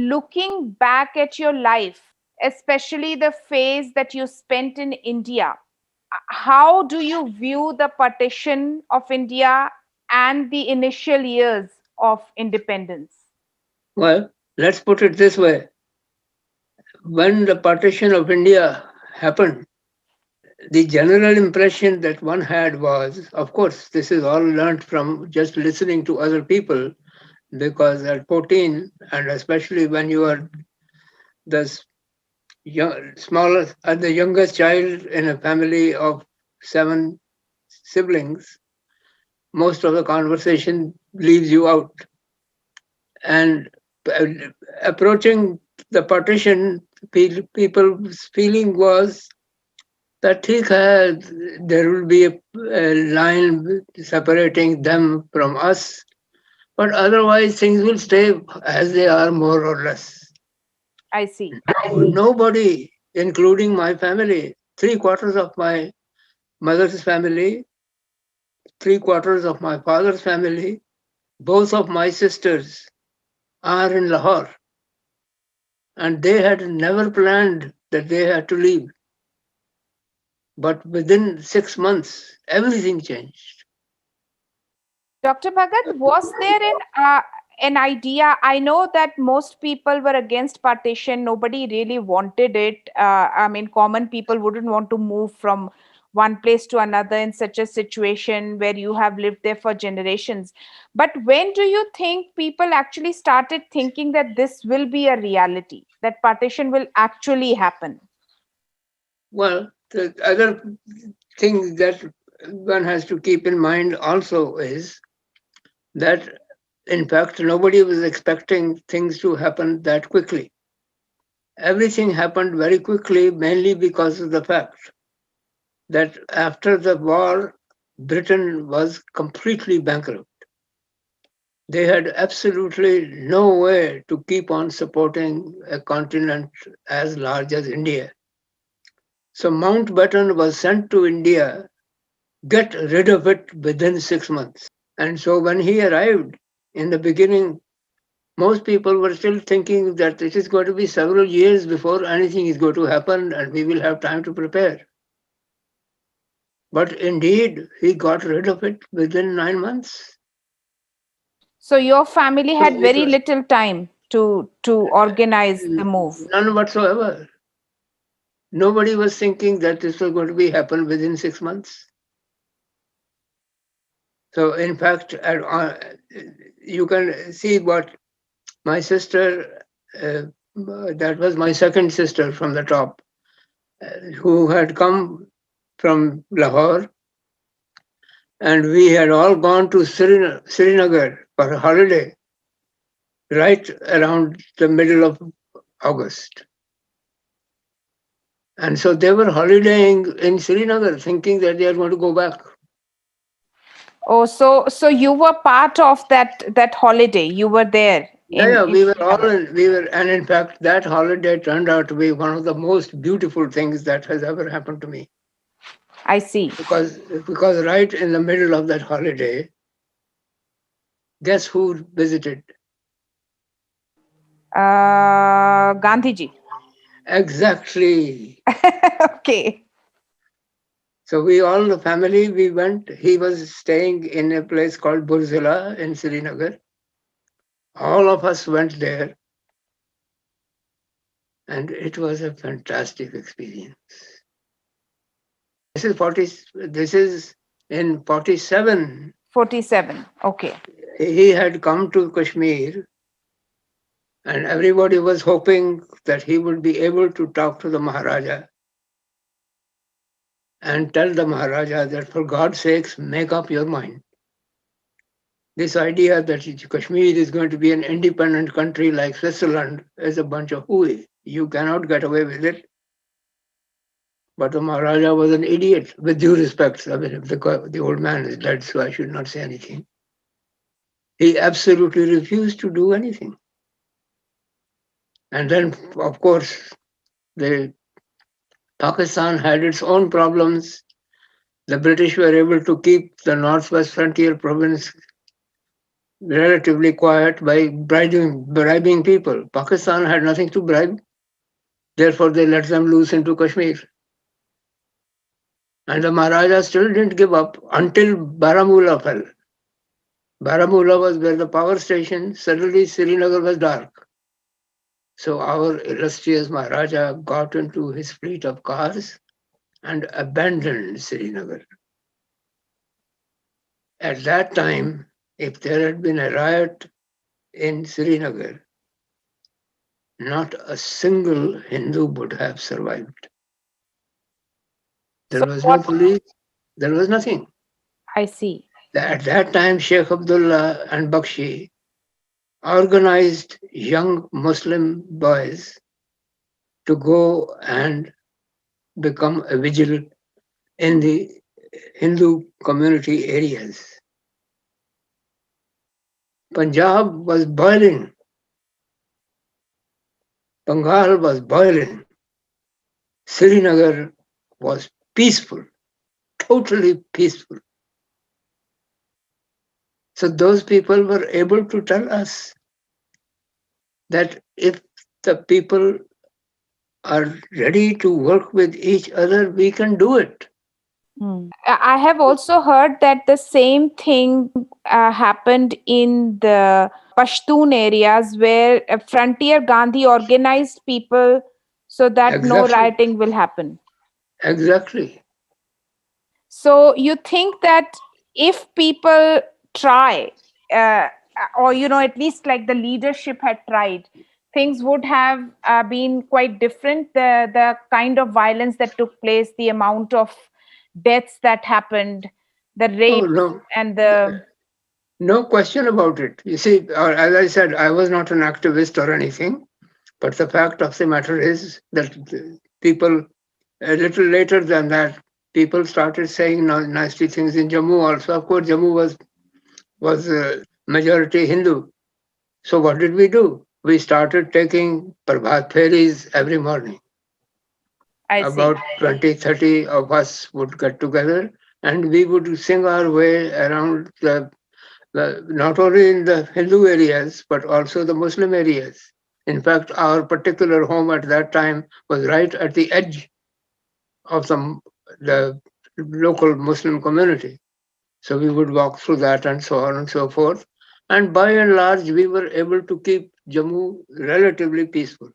Looking back at your life, especially the phase that you spent in India, how do you view the partition of India and the initial years of independence? Well, let's put it this way. When the partition of India happened, the general impression that one had was, of course, this is all learned from just listening to other people, because at 14, and especially when you are the smallest, the youngest child in a family of 7 siblings, most of the conversation leaves you out. And uh, approaching the partition, people's feeling was that there will be a line separating them from us, but otherwise things will stay as they are, more or less. I see. Nobody, including my family, three-quarters of my mother's family, three-quarters of my father's family, both of my sisters are in Lahore, and they had never planned that they had to leave. But within 6 months, everything changed. Dr. Bhagat, was there an idea? I know that most people were against partition. Nobody really wanted it. I mean, common people wouldn't want to move from one place to another in such a situation where you have lived there for generations. But when do you think people actually started thinking that this will be a reality, that partition will actually happen? Well, the other thing that one has to keep in mind also is that, in fact, nobody was expecting things to happen that quickly. Everything happened very quickly, mainly because of the fact that after the war, Britain was completely bankrupt. They had absolutely no way to keep on supporting a continent as large as India. So Mountbatten was sent to India, get rid of it within 6 months. And so when he arrived in the beginning, most people were still thinking that it is going to be several years before anything is going to happen and we will have time to prepare. But indeed, he got rid of it within 9 months. So your family So had it very was little time to organize the move. none whatsoever. Nobody was thinking that this was going to be happen within 6 months. So in fact, you can see what my sister, that was my second sister from the top, who had come from Lahore, and we had all gone to Srinagar for a holiday right around the middle of August. And so they were holidaying in Srinagar, thinking that they are going to go back. Oh, so you were part of that holiday. You were there Yeah, yeah, in we were all Srinagar. and in fact, that holiday turned out to be one of the most beautiful things that has ever happened to me. I see. Because right in the middle of that holiday, guess who visited? Gandhiji. Exactly. Okay. So we all, the family, we went. He was staying in a place called Burzilla in Srinagar. All of us went there, and it was a fantastic experience. This is 40. This is in 47. 47. Okay. He had come to Kashmir, and everybody was hoping that he would be able to talk to the Maharaja and tell the Maharaja that, for God's sakes, make up your mind. This idea that Kashmir is going to be an independent country like Switzerland is a bunch of hooey. You cannot get away with it. But the Maharaja was an idiot, with due respect. I mean, the old man is dead, so I should not say anything. He absolutely refused to do anything. And then, of course, the Pakistan had its own problems. The British were able to keep the northwest frontier province relatively quiet by bribing people. Pakistan had nothing to bribe, therefore they let them loose into Kashmir. And the Maharaja still didn't give up until Baramulla fell. Baramulla was where the power station, suddenly Srinagar was dark. So our illustrious Maharaja got into his fleet of cars and abandoned Srinagar. At that time, if there had been a riot in Srinagar, not a single Hindu would have survived. There So was no what police, there was nothing. I see. At that time, Sheikh Abdullah and Bakshi organized young Muslim boys to go and become a vigil in the Hindu community areas. Punjab was boiling, Bengal was boiling, Srinagar was peaceful, totally peaceful. So those people were able to tell us that if the people are ready to work with each other, we can do it. I have also heard that the same thing happened in the Pashtun areas where Frontier Gandhi organized people so that no Exactly, rioting will happen. exactly. So you think that if people try, or at least like the leadership had tried, things would have been quite different. The kind of violence that took place, the amount of deaths that happened, the Oh rapes, no, and the no question about it. You see, as I said, I was not an activist or anything, but the fact of the matter is that people, a little later than that, people started saying nasty things in Jammu also. Of course, Jammu was majority Hindu. So what did we do? We started taking Prabhat ferries every morning. I see. About 20, 30 of us would get together and we would sing our way around not only in the Hindu areas, but also the Muslim areas. In fact, our particular home at that time was right at the edge of the local Muslim community. So we would walk through that and so on and so forth. And by and large, we were able to keep Jammu relatively peaceful.